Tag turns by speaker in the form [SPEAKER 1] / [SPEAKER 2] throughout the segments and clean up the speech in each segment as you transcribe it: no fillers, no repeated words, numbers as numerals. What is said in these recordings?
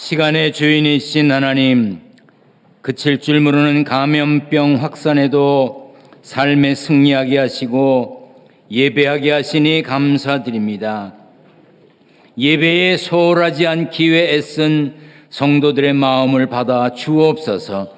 [SPEAKER 1] 시간의 주인이신 하나님, 그칠 줄 모르는 감염병 확산에도 삶에 승리하게 하시고 예배하게 하시니 감사드립니다. 예배에 소홀하지 않기 위해 애쓴 성도들의 마음을 받아 주옵소서.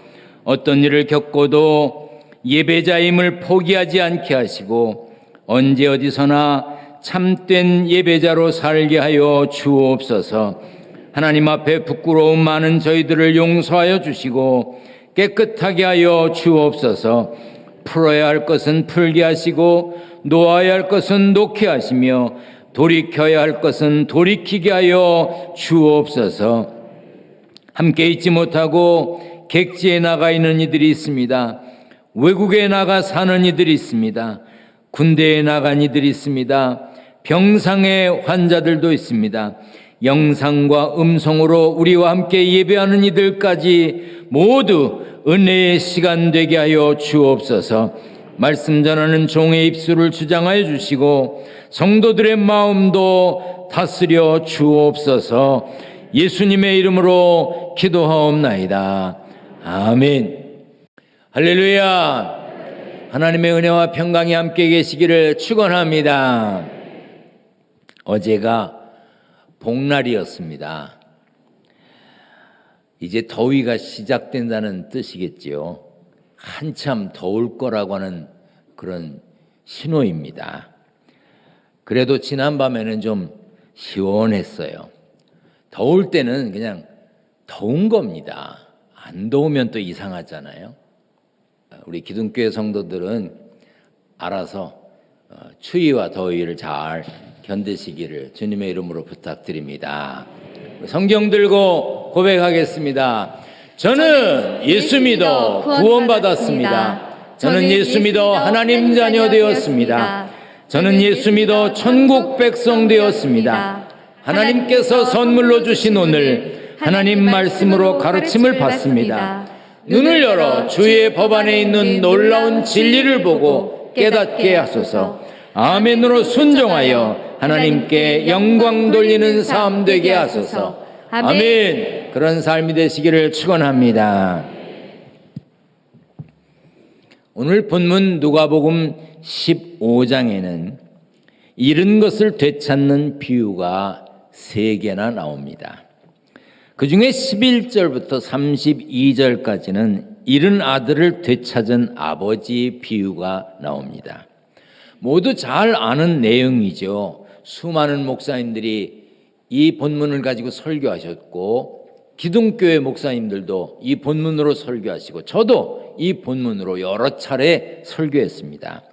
[SPEAKER 1] 어떤 일을 겪고도 예배자임을 포기하지 않게 하시고 언제 어디서나 참된 예배자로 살게 하여 주옵소서. 하나님 앞에 부끄러움 많은 저희들을 용서하여 주시고 깨끗하게 하여 주옵소서. 풀어야 할 것은 풀게 하시고 놓아야 할 것은 놓게 하시며 돌이켜야 할 것은 돌이키게 하여 주옵소서. 함께 있지 못하고 객지에 나가 있는 이들이 있습니다. 외국에 나가 사는 이들이 있습니다. 군대에 나간 이들이 있습니다. 병상의 환자들도 있습니다. 영상과 음성으로 우리와 함께 예배하는 이들까지 모두 은혜의 시간 되게 하여 주옵소서. 말씀 전하는 종의 입술을 주장하여 주시고 성도들의 마음도 다스려 주옵소서. 예수님의 이름으로 기도하옵나이다. 아멘. 할렐루야. 하나님의 은혜와 평강이 함께 계시기를 축원합니다. 어제가 복날이었습니다. 이제 더위가 시작된다는 뜻이겠지요. 한참 더울 거라고 하는 그런 신호입니다. 그래도 지난밤에는 좀 시원했어요. 더울 때는 그냥 더운 겁니다. 안 더우면 또 이상하잖아요. 우리 기둥교회 성도들은 알아서 추위와 더위를 잘 견디시기를 주님의 이름으로 부탁드립니다. 성경 들고 고백하겠습니다. 저는 예수 믿어 구원받았습니다. 저는 예수 믿어 하나님 자녀 되었습니다. 저는 예수 믿어 천국 백성 되었습니다. 하나님께서 선물로 주신 오늘 하나님 말씀으로 가르침을 받습니다. 눈을 열어 주의 법 안에 있는 놀라운 진리를 보고 깨닫게 하소서. 아멘으로 순종하여 하나님께 영광 돌리는 삶 되게 하소서. 아멘. 그런 삶이 되시기를 축원합니다. 오늘 본문 누가복음 15장에는 잃은 것을 되찾는 비유가 3개나 나옵니다. 그 중에 11절부터 32절까지는 잃은 아들을 되찾은 아버지 비유가 나옵니다. 모두 잘 아는 내용이죠. 수많은 목사님들이 이 본문을 가지고 설교하셨고 기둥교회 목사님들도 이 본문으로 설교하시고 저도 이 본문으로 여러 차례 설교했습니다.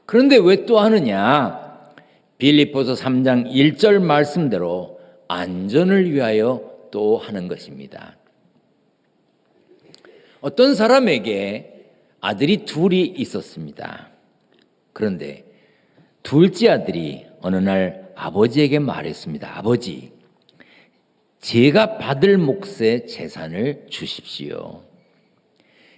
[SPEAKER 1] 그런데 왜 또 하느냐? 빌립보서 3장 1절 말씀대로 안전을 위하여 또 하는 것입니다. 어떤 사람에게 아들이 둘이 있었습니다. 그런데 둘째 아들이 어느 날 아버지에게 말했습니다. 아버지, 제가 받을 몫의 재산을 주십시오.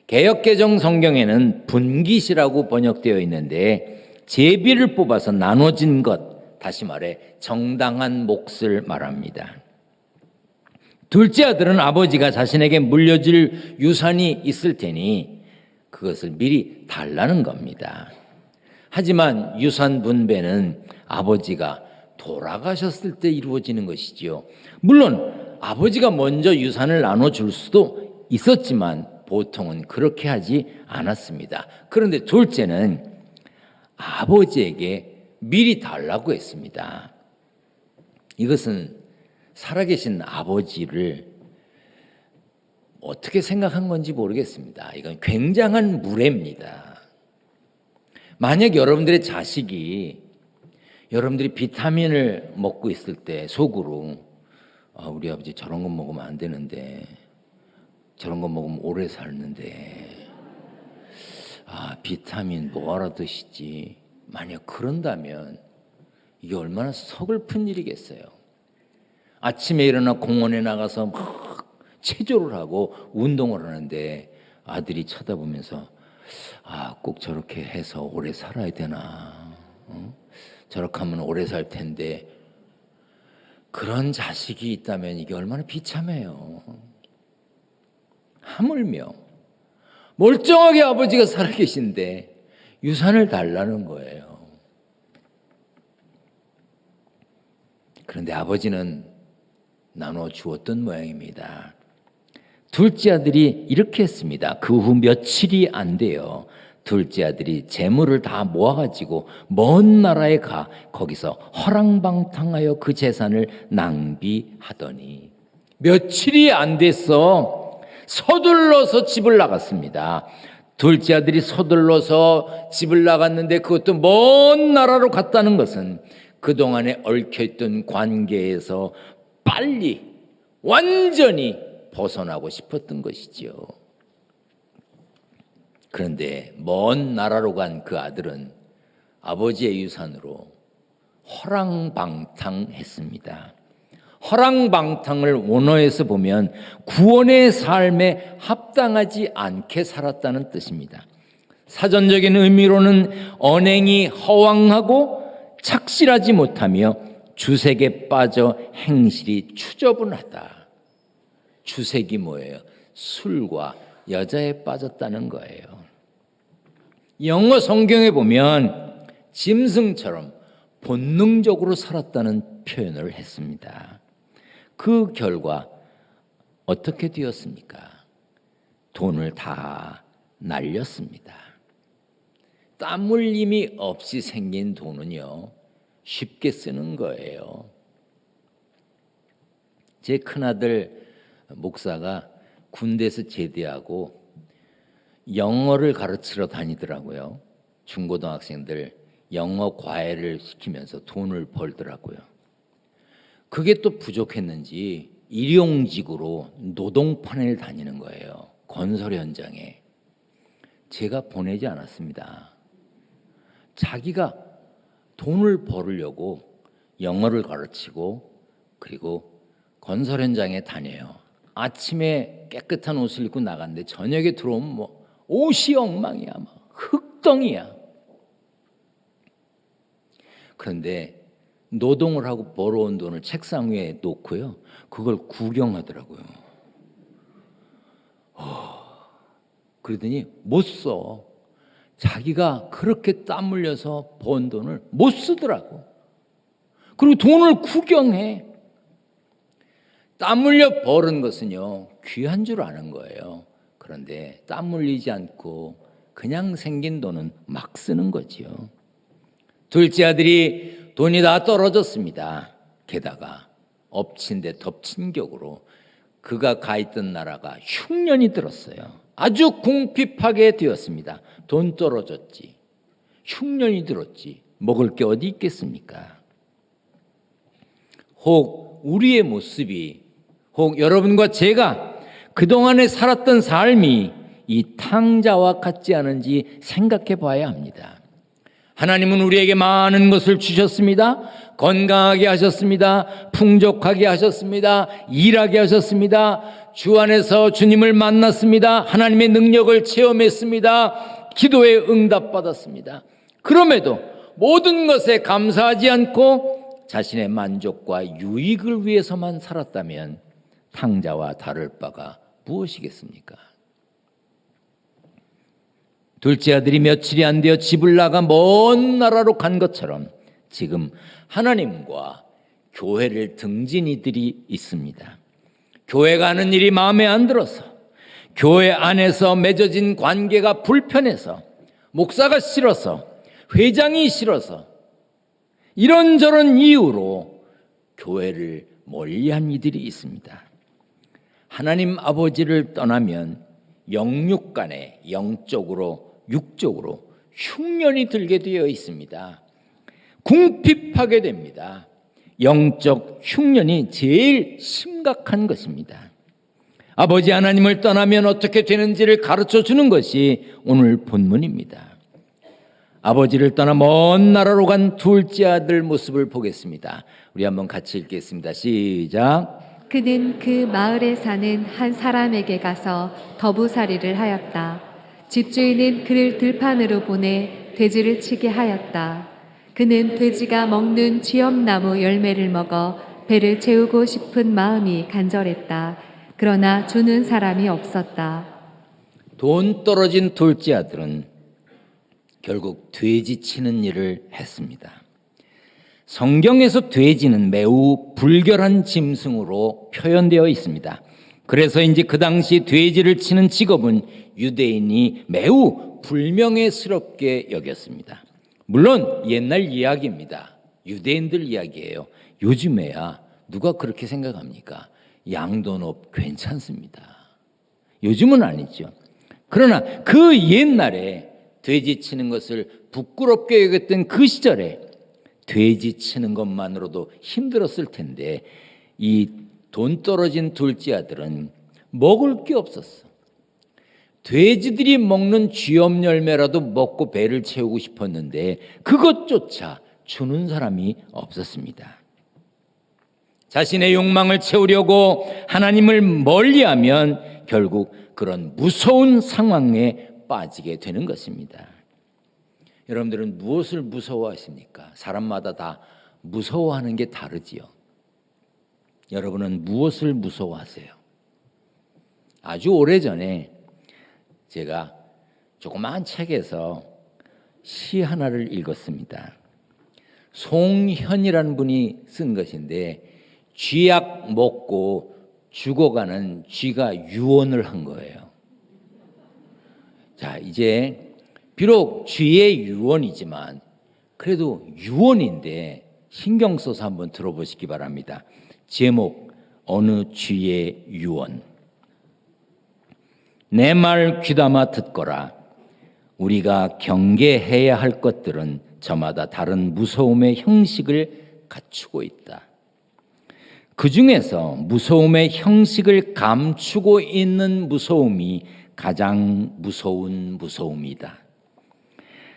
[SPEAKER 1] 개역개정 성경에는 분깃이라고 번역되어 있는데 제비를 뽑아서 나눠진 것, 다시 말해 정당한 몫을 말합니다. 둘째 아들은 아버지가 자신에게 물려줄 유산이 있을 테니 그것을 미리 달라는 겁니다. 하지만 유산 분배는 아버지가 돌아가셨을 때 이루어지는 것이지요. 물론 아버지가 먼저 유산을 나눠줄 수도 있었지만 보통은 그렇게 하지 않았습니다. 그런데 둘째는 아버지에게 미리 달라고 했습니다. 이것은 살아계신 아버지를 어떻게 생각한 건지 모르겠습니다. 이건 굉장한 무례입니다. 만약 여러분들의 자식이 여러분들이 비타민을 먹고 있을 때 속으로 우리 아버지 저런 거 먹으면 안 되는데 저런 거 먹으면 오래 살는데 비타민 뭐하러 드시지? 만약 그런다면 이게 얼마나 서글픈 일이겠어요. 아침에 일어나 공원에 나가서 막 체조를 하고 운동을 하는데 아들이 쳐다보면서 꼭 저렇게 해서 오래 살아야 되나? 저렇게 하면 오래 살 텐데 그런 자식이 있다면 이게 얼마나 비참해요. 하물며 멀쩡하게 아버지가 살아계신데 유산을 달라는 거예요. 그런데 아버지는 나눠 주었던 모양입니다. 둘째 아들이 이렇게 했습니다. 그 후 며칠이 안 돼요. 둘째 아들이 재물을 다 모아가지고 먼 나라에 가 거기서 허랑방탕하여 그 재산을 낭비하더니 며칠이 안 돼서 서둘러서 집을 나갔습니다. 둘째 아들이 서둘러서 집을 나갔는데 그것도 먼 나라로 갔다는 것은 그동안에 얽혀있던 관계에서 빨리 완전히 벗어나고 싶었던 것이지요. 그런데 먼 나라로 간 그 아들은 아버지의 유산으로 허랑방탕했습니다. 허랑방탕을 원어에서 보면 구원의 삶에 합당하지 않게 살았다는 뜻입니다. 사전적인 의미로는 언행이 허황하고 착실하지 못하며 주색에 빠져 행실이 추저분하다. 주색이 뭐예요? 술과 여자에 빠졌다는 거예요. 영어 성경에 보면 짐승처럼 본능적으로 살았다는 표현을 했습니다. 그 결과 어떻게 되었습니까? 돈을 다 날렸습니다. 땀 흘림이 없이 생긴 돈은요, 쉽게 쓰는 거예요. 제 큰아들 목사가 군대에서 제대하고 영어를 가르치러 다니더라고요. 중고등학생들 영어 과외를 시키면서 돈을 벌더라고요. 그게 또 부족했는지 일용직으로 노동판을 다니는 거예요. 건설 현장에. 제가 보내지 않았습니다. 자기가 돈을 벌으려고 영어를 가르치고 그리고 건설 현장에 다녀요. 아침에 깨끗한 옷을 입고 나갔는데 저녁에 들어오면 뭐 옷이 엉망이야, 막 흙덩이야. 그런데 노동을 하고 벌어온 돈을 책상 위에 놓고요, 그걸 구경하더라고요. 그러더니 못 써. 자기가 그렇게 땀 흘려서 번 돈을 못 쓰더라고. 그리고 돈을 구경해. 땀 흘려 벌은 것은요, 귀한 줄 아는 거예요. 그런데 땀 흘리지 않고 그냥 생긴 돈은 막 쓰는 거지요. 둘째 아들이 돈이 다 떨어졌습니다. 게다가 엎친 데 덮친 격으로 그가 가 있던 나라가 흉년이 들었어요. 아주 궁핍하게 되었습니다. 돈 떨어졌지, 흉년이 들었지, 먹을 게 어디 있겠습니까? 혹 우리의 모습이, 혹 여러분과 제가 그동안에 살았던 삶이 이 탕자와 같지 않은지 생각해 봐야 합니다. 하나님은 우리에게 많은 것을 주셨습니다. 건강하게 하셨습니다. 풍족하게 하셨습니다. 일하게 하셨습니다. 주 안에서 주님을 만났습니다. 하나님의 능력을 체험했습니다. 기도에 응답받았습니다. 그럼에도 모든 것에 감사하지 않고 자신의 만족과 유익을 위해서만 살았다면 탕자와 다를 바가 무엇이겠습니까? 둘째 아들이 며칠이 안 되어 집을 나가 먼 나라로 간 것처럼 지금 하나님과 교회를 등진 이들이 있습니다. 교회 가는 일이 마음에 안 들어서, 교회 안에서 맺어진 관계가 불편해서, 목사가 싫어서, 회장이 싫어서, 이런저런 이유로 교회를 멀리한 이들이 있습니다. 하나님 아버지를 떠나면 영육 간에 영적으로 육적으로 흉년이 들게 되어 있습니다. 궁핍하게 됩니다. 영적 흉년이 제일 심각한 것입니다. 아버지 하나님을 떠나면 어떻게 되는지를 가르쳐 주는 것이 오늘 본문입니다. 아버지를 떠나 먼 나라로 간 둘째 아들 모습을 보겠습니다. 우리 한번 같이 읽겠습니다. 시작.
[SPEAKER 2] 그는 그 마을에 사는 한 사람에게 가서 더부살이를 하였다. 집주인은 그를 들판으로 보내 돼지를 치게 하였다. 그는 돼지가 먹는 쥐엄나무 열매를 먹어 배를 채우고 싶은 마음이 간절했다. 그러나 주는 사람이 없었다.
[SPEAKER 1] 돈 떨어진 둘째 아들은 결국 돼지 치는 일을 했습니다. 성경에서 돼지는 매우 불결한 짐승으로 표현되어 있습니다. 그래서인지 그 당시 돼지를 치는 직업은 유대인이 매우 불명예스럽게 여겼습니다. 물론 옛날 이야기입니다. 유대인들 이야기예요. 요즘에야 누가 그렇게 생각합니까? 양돈업 괜찮습니다. 요즘은 아니죠. 그러나 그 옛날에 돼지 치는 것을 부끄럽게 여겼던 그 시절에 돼지 치는 것만으로도 힘들었을 텐데 이 돈 떨어진 둘째 아들은 먹을 게 없었어. 돼지들이 먹는 쥐엄 열매라도 먹고 배를 채우고 싶었는데 그것조차 주는 사람이 없었습니다. 자신의 욕망을 채우려고 하나님을 멀리하면 결국 그런 무서운 상황에 빠지게 되는 것입니다. 여러분들은 무엇을 무서워하십니까? 사람마다 다 무서워하는 게 다르지요. 여러분은 무엇을 무서워하세요? 아주 오래전에 제가 조그마한 책에서 시 하나를 읽었습니다. 송현이라는 분이 쓴 것인데 쥐약 먹고 죽어가는 쥐가 유언을 한 거예요. 자, 이제 비록 쥐의 유언이지만 그래도 유언인데 신경 써서 한번 들어보시기 바랍니다. 제목, 어느 쥐의 유언. 내 말 귀담아 듣거라. 우리가 경계해야 할 것들은 저마다 다른 무서움의 형식을 갖추고 있다. 그 중에서 무서움의 형식을 감추고 있는 무서움이 가장 무서운 무서움이다.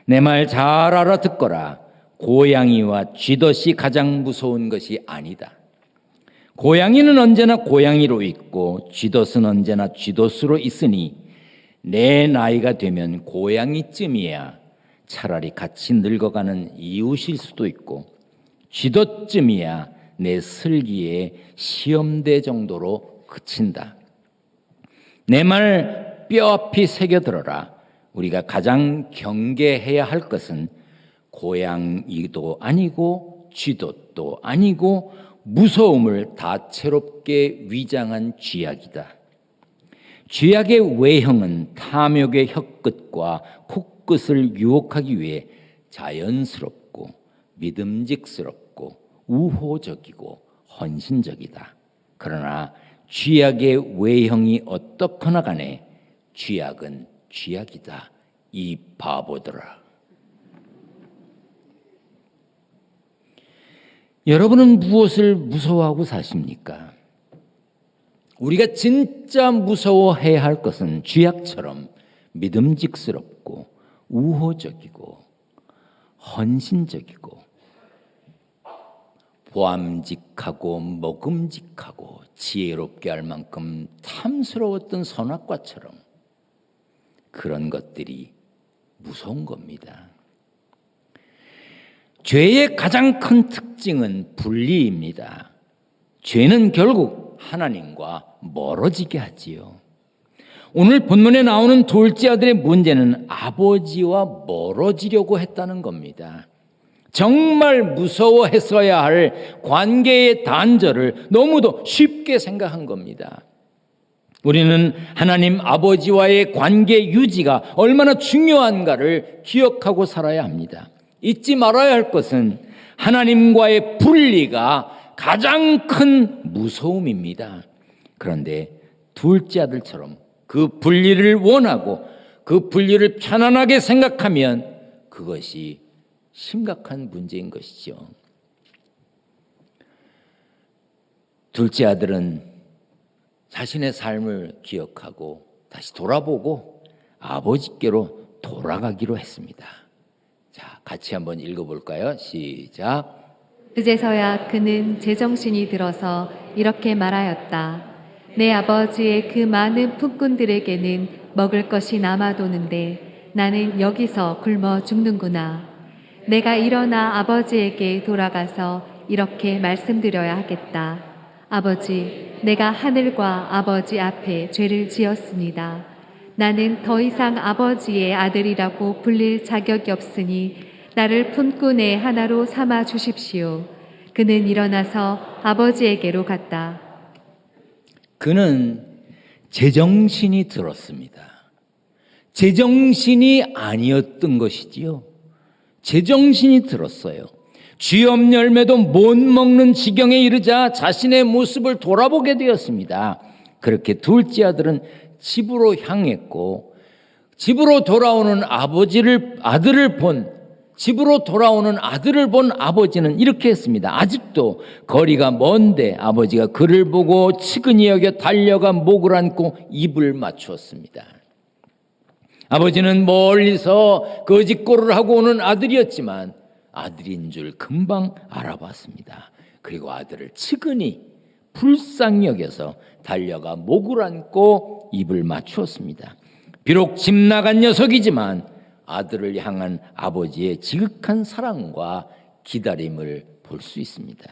[SPEAKER 1] 내 말 잘 알아듣거라. 고양이와 쥐덫이 가장 무서운 것이 아니다. 고양이는 언제나 고양이로 있고 쥐덫은 언제나 쥐덫으로 있으니 내 나이가 되면 고양이쯤이야 차라리 같이 늙어가는 이웃일 수도 있고 쥐덫쯤이야 내 슬기에 시험대 정도로 그친다. 내 말 뼈아피 새겨들어라. 우리가 가장 경계해야 할 것은 고양이도 아니고 쥐덫도 아니고 무서움을 다채롭게 위장한 쥐약이다. 쥐약의 외형은 탐욕의 혀끝과 코끝을 유혹하기 위해 자연스럽고 믿음직스럽고 우호적이고 헌신적이다. 그러나 쥐약의 외형이 어떻거나 간에 쥐약은 쥐약이다. 이 바보들아. 여러분은 무엇을 무서워하고 사십니까? 우리가 진짜 무서워해야 할 것은 쥐약처럼 믿음직스럽고 우호적이고 헌신적이고 보암직하고 먹음직하고 지혜롭게 할 만큼 탐스러웠던 선악과처럼 그런 것들이 무서운 겁니다. 죄의 가장 큰 특징은 분리입니다. 죄는 결국 하나님과 멀어지게 하지요. 오늘 본문에 나오는 둘째 아들의 문제는 아버지와 멀어지려고 했다는 겁니다. 정말 무서워했어야 할 관계의 단절을 너무도 쉽게 생각한 겁니다. 우리는 하나님 아버지와의 관계 유지가 얼마나 중요한가를 기억하고 살아야 합니다. 잊지 말아야 할 것은 하나님과의 분리가 가장 큰 무서움입니다. 그런데 둘째 아들처럼 그 분리를 원하고 그 분리를 편안하게 생각하면 그것이 심각한 문제인 것이죠. 둘째 아들은 자신의 삶을 기억하고 다시 돌아보고 아버지께로 돌아가기로 했습니다. 자, 같이 한번 읽어볼까요? 시작.
[SPEAKER 2] 그제서야 그는 제정신이 들어서 이렇게 말하였다. 내 아버지의 그 많은 품꾼들에게는 먹을 것이 남아도는데 나는 여기서 굶어 죽는구나. 내가 일어나 아버지에게 돌아가서 이렇게 말씀드려야 하겠다. 아버지, 내가 하늘과 아버지 앞에 죄를 지었습니다. 나는 더 이상 아버지의 아들이라고 불릴 자격이 없으니 나를 품꾼의 하나로 삼아 주십시오. 그는 일어나서 아버지에게로 갔다.
[SPEAKER 1] 그는 제정신이 들었습니다. 제정신이 아니었던 것이지요. 제정신이 들었어요. 쥐업 열매도 못 먹는 지경에 이르자 자신의 모습을 돌아보게 되었습니다. 그렇게 둘째 아들은 집으로 향했고, 집으로 돌아오는 집으로 돌아오는 아들을 본 아버지는 이렇게 했습니다. 아직도 거리가 먼데 아버지가 그를 보고 측은히 여겨 달려가 목을 안고 입을 맞추었습니다. 아버지는 멀리서 거짓골을 하고 오는 아들이었지만 아들인 줄 금방 알아봤습니다. 그리고 아들을 측은히 불쌍히 여겨서 달려가 목을 안고 입을 맞추었습니다. 비록 집 나간 녀석이지만 아들을 향한 아버지의 지극한 사랑과 기다림을 볼 수 있습니다.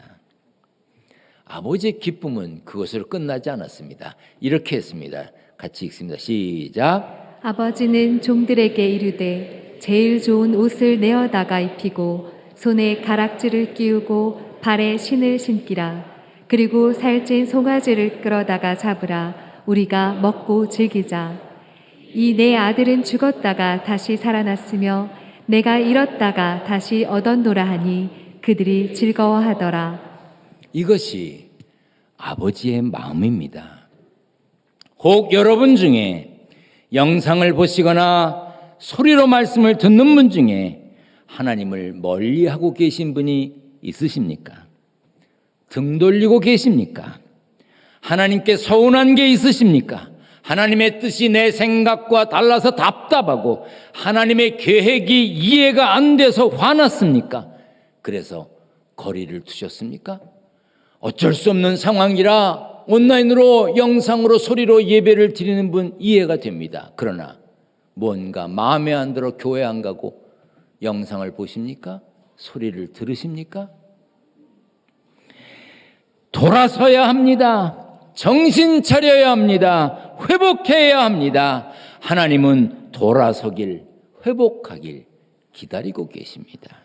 [SPEAKER 1] 아버지의 기쁨은 그것으로 끝나지 않았습니다. 이렇게 했습니다. 같이 읽습니다. 시작.
[SPEAKER 2] 아버지는 종들에게 이르되 제일 좋은 옷을 내어다가 입히고 손에 가락지를 끼우고 발에 신을 신기라. 그리고 살찐 송아지를 끌어다가 잡으라. 우리가 먹고 즐기자. 이 내 아들은 죽었다가 다시 살아났으며 내가 잃었다가 다시 얻었노라 하니 그들이 즐거워하더라.
[SPEAKER 1] 이것이 아버지의 마음입니다. 혹 여러분 중에 영상을 보시거나 소리로 말씀을 듣는 분 중에 하나님을 멀리하고 계신 분이 있으십니까? 등 돌리고 계십니까? 하나님께 서운한 게 있으십니까? 하나님의 뜻이 내 생각과 달라서 답답하고 하나님의 계획이 이해가 안 돼서 화났습니까? 그래서 거리를 두셨습니까? 어쩔 수 없는 상황이라 온라인으로 영상으로 소리로 예배를 드리는 분 이해가 됩니다. 그러나 뭔가 마음에 안 들어 교회 안 가고 영상을 보십니까? 소리를 들으십니까? 돌아서야 합니다. 정신 차려야 합니다. 회복해야 합니다. 하나님은 돌아서길, 회복하길 기다리고 계십니다.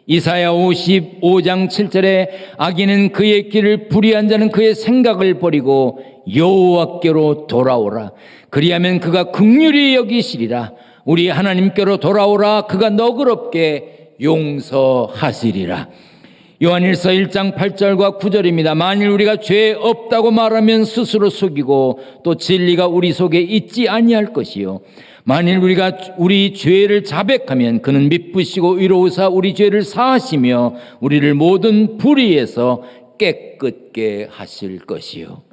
[SPEAKER 1] 이사야 55장 7절에 악인은 그의 길을 불의한 자는 그의 생각을 버리고 여호와께로 돌아오라. 그리하면 그가 긍휼히 여기시리라. 우리 하나님께로 돌아오라. 그가 너그럽게 용서하시리라. 요한일서 1장 8절과 9절입니다. 만일 우리가 죄 없다고 말하면 스스로 속이고 또 진리가 우리 속에 있지 아니할 것이요. 만일 우리가 우리 죄를 자백하면 그는 미쁘시고 의로우사 우리 죄를 사하시며 우리를 모든 불의에서 깨끗게 하실 것이요.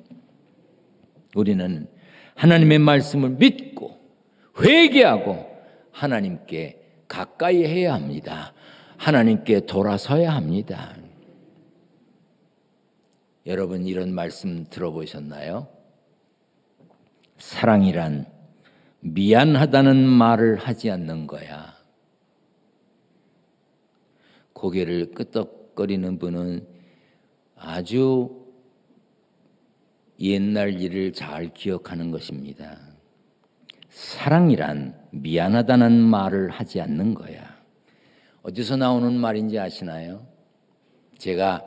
[SPEAKER 1] 우리는 하나님의 말씀을 믿고 회개하고 하나님께 가까이 해야 합니다. 하나님께 돌아서야 합니다. 여러분 이런 말씀 들어보셨나요? 사랑이란 미안하다는 말을 하지 않는 거야. 고개를 끄덕거리는 분은 아주 옛날 일을 잘 기억하는 것입니다. 사랑이란 미안하다는 말을 하지 않는 거야. 어디서 나오는 말인지 아시나요? 제가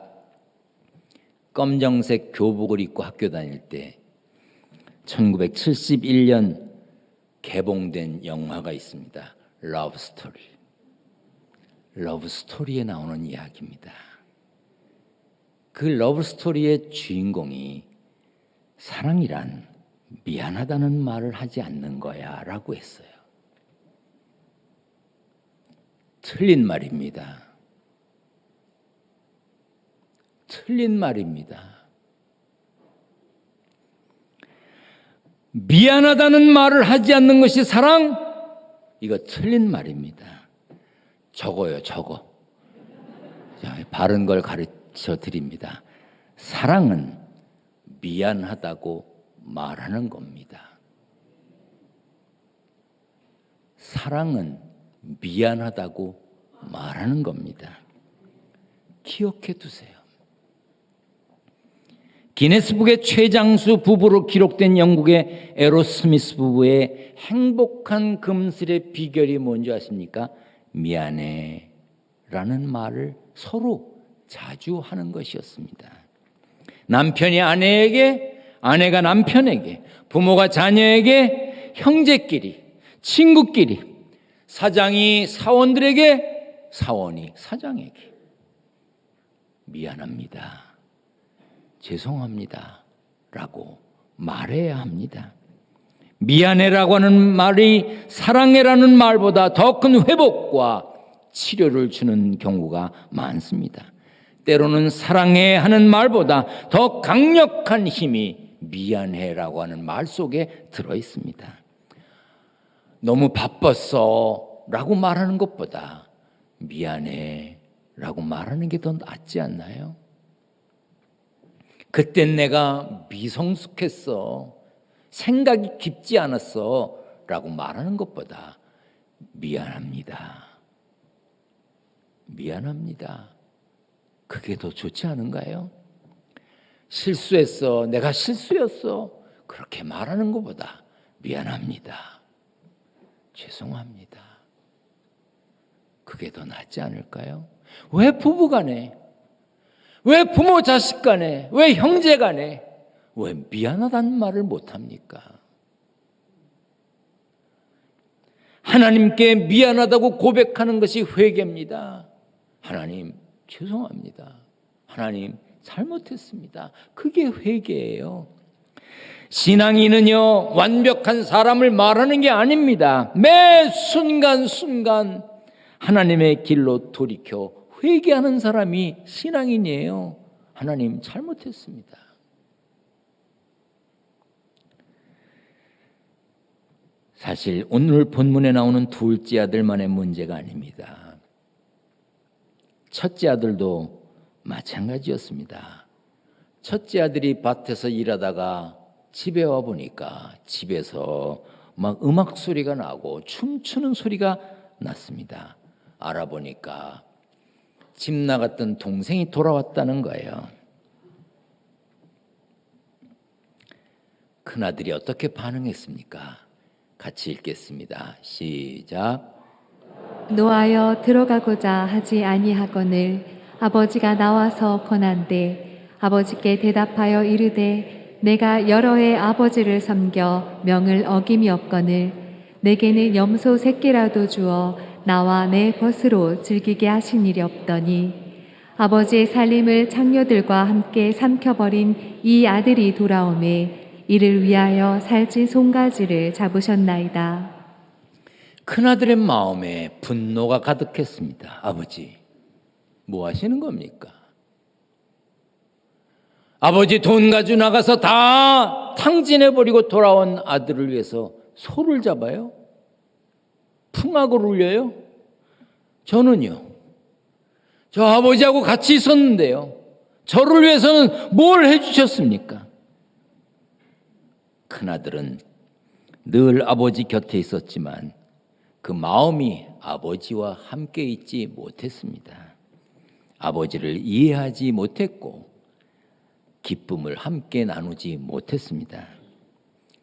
[SPEAKER 1] 검정색 교복을 입고 학교 다닐 때 1971년 개봉된 영화가 있습니다. 러브 스토리. 러브 스토리에 나오는 이야기입니다. 그 러브 스토리의 주인공이 사랑이란 미안하다는 말을 하지 않는 거야 라고 했어요. 틀린 말입니다. 틀린 말입니다. 미안하다는 말을 하지 않는 것이 사랑? 이거 틀린 말입니다. 적어요, 적어. 바른 걸 가르쳐 드립니다. 사랑은 미안하다고 말하는 겁니다. 사랑은 미안하다고 말하는 겁니다. 기억해 두세요. 기네스북의 최장수 부부로 기록된 영국의 에로스미스 부부의 행복한 금슬의 비결이 뭔지 아십니까? 미안해 라는 말을 서로 자주 하는 것이었습니다. 남편이 아내에게, 아내가 남편에게, 부모가 자녀에게, 형제끼리, 친구끼리, 사장이 사원들에게, 사원이 사장에게 미안합니다, 죄송합니다 라고 말해야 합니다. 미안해라고 하는 말이 사랑해라는 말보다 더 큰 회복과 치료를 주는 경우가 많습니다. 때로는 사랑해 하는 말보다 더 강력한 힘이 미안해라고 하는 말 속에 들어 있습니다. 너무 바빴어 라고 말하는 것보다 미안해 라고 말하는 게 더 낫지 않나요? 그땐 내가 미성숙했어, 생각이 깊지 않았어 라고 말하는 것보다 미안합니다, 미안합니다, 그게 더 좋지 않은가요? 실수했어, 내가 실수였어, 그렇게 말하는 것보다 미안합니다, 죄송합니다, 그게 더 낫지 않을까요? 왜 부부간에, 왜 부모 자식 간에, 왜 형제 간에 왜 미안하다는 말을 못합니까? 하나님께 미안하다고 고백하는 것이 회개입니다. 하나님 죄송합니다, 하나님 잘못했습니다, 그게 회개예요. 신앙인은요, 완벽한 사람을 말하는 게 아닙니다. 매 순간순간 하나님의 길로 돌이켜 회개하는 사람이 신앙인이에요. 하나님 잘못했습니다. 사실 오늘 본문에 나오는 둘째 아들만의 문제가 아닙니다. 첫째 아들도 마찬가지였습니다. 첫째 아들이 밭에서 일하다가 집에 와 보니까 집에서 막 음악 소리가 나고 춤추는 소리가 났습니다. 알아보니까 집 나갔던 동생이 돌아왔다는 거예요. 큰아들이 어떻게 반응했습니까? 같이 읽겠습니다. 시작.
[SPEAKER 2] 노하여 들어가고자 하지 아니하거늘 아버지가 나와서 권한대 아버지께 대답하여 이르되 내가 여러 해 아버지를 섬겨 명을 어김이 없거늘 내게는 염소 새끼라도 주어 나와 내 벗으로 즐기게 하신 일이 없더니 아버지의 살림을 창녀들과 함께 삼켜버린 이 아들이 돌아오매 이를 위하여 살찐 송가지를 잡으셨나이다.
[SPEAKER 1] 큰아들의 마음에 분노가 가득했습니다. 아버지, 뭐 하시는 겁니까? 아버지 돈 가지고 나가서 다 탕진해버리고 돌아온 아들을 위해서 소를 잡아요? 풍악을 울려요? 저는요, 저 아버지하고 같이 있었는데요, 저를 위해서는 뭘 해주셨습니까? 큰아들은 늘 아버지 곁에 있었지만 그 마음이 아버지와 함께 있지 못했습니다. 아버지를 이해하지 못했고 기쁨을 함께 나누지 못했습니다.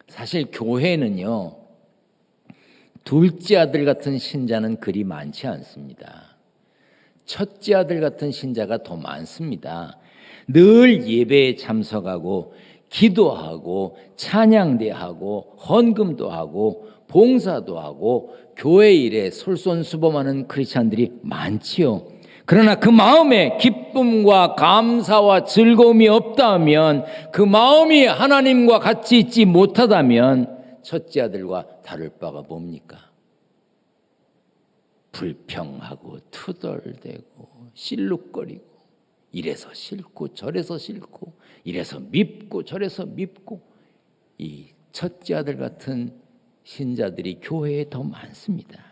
[SPEAKER 1] 사실 교회는요, 둘째 아들 같은 신자는 그리 많지 않습니다. 첫째 아들 같은 신자가 더 많습니다. 늘 예배에 참석하고 기도하고 찬양대하고 헌금도 하고 봉사도 하고 교회 일에 솔선수범하는 크리스찬들이 많지요. 그러나 그 마음에 기쁨과 감사와 즐거움이 없다면, 그 마음이 하나님과 같이 있지 못하다면 첫째 아들과 다를 바가 뭡니까? 불평하고 투덜대고 실룩거리고 이래서 싫고 저래서 싫고 이래서 밉고 저래서 밉고, 이 첫째 아들 같은 신자들이 교회에 더 많습니다.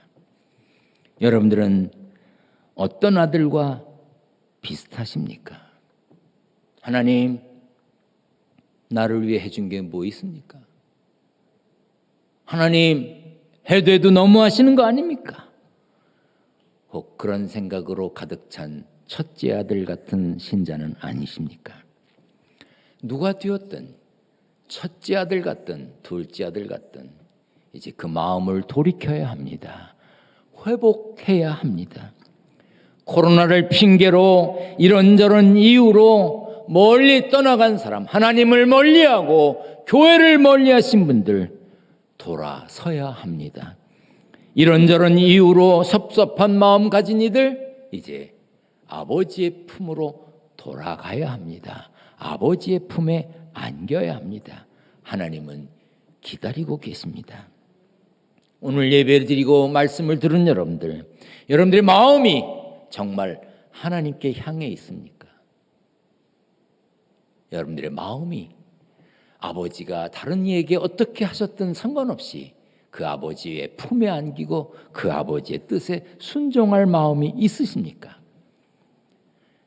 [SPEAKER 1] 여러분들은 어떤 아들과 비슷하십니까? 하나님, 나를 위해 해준 게 뭐 있습니까? 하나님, 해도 너무하시는 거 아닙니까? 혹 그런 생각으로 가득 찬 첫째 아들 같은 신자는 아니십니까? 누가 되었든 첫째 아들 같든 둘째 아들 같든 이제 그 마음을 돌이켜야 합니다. 회복해야 합니다. 코로나를 핑계로 이런저런 이유로 멀리 떠나간 사람, 하나님을 멀리하고 교회를 멀리하신 분들 돌아서야 합니다. 이런저런 이유로 섭섭한 마음 가진 이들 이제 아버지의 품으로 돌아가야 합니다. 아버지의 품에 안겨야 합니다. 하나님은 기다리고 계십니다. 오늘 예배를 드리고 말씀을 들은 여러분들의 마음이 정말 하나님께 향해 있습니까? 여러분들의 마음이 아버지가 다른 이에게 어떻게 하셨든 상관없이 그 아버지의 품에 안기고 그 아버지의 뜻에 순종할 마음이 있으십니까?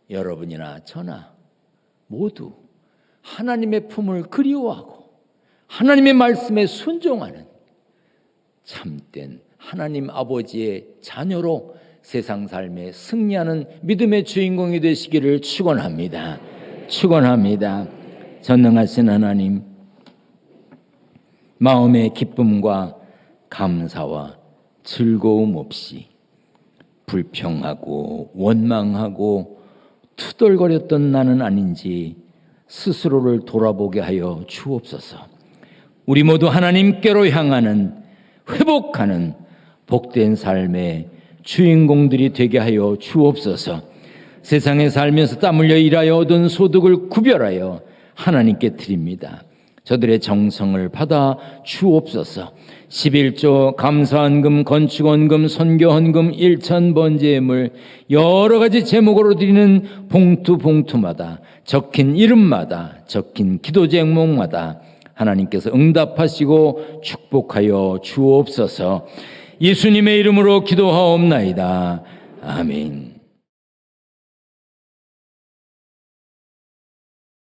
[SPEAKER 1] 여러분이나 저나 모두 하나님의 품을 그리워하고 하나님의 말씀에 순종하는 참된 하나님 아버지의 자녀로 세상 삶에 승리하는 믿음의 주인공이 되시기를 축원합니다. 축원합니다. 전능하신 하나님, 마음의 기쁨과 감사와 즐거움 없이 불평하고 원망하고 투덜거렸던 나는 아닌지 스스로를 돌아보게 하여 주옵소서. 우리 모두 하나님께로 향하는 회복하는 복된 삶의 주인공들이 되게 하여 주옵소서. 세상에 살면서 땀 흘려 일하여 얻은 소득을 구별하여 하나님께 드립니다. 저들의 정성을 받아 주옵소서. 11조 감사헌금, 건축헌금, 선교헌금, 일천번제물 여러 가지 제목으로 드리는 봉투마다 적힌 이름마다 적힌 기도 제목마다 하나님께서 응답하시고 축복하여 주옵소서. 예수님의 이름으로 기도하옵나이다. 아멘.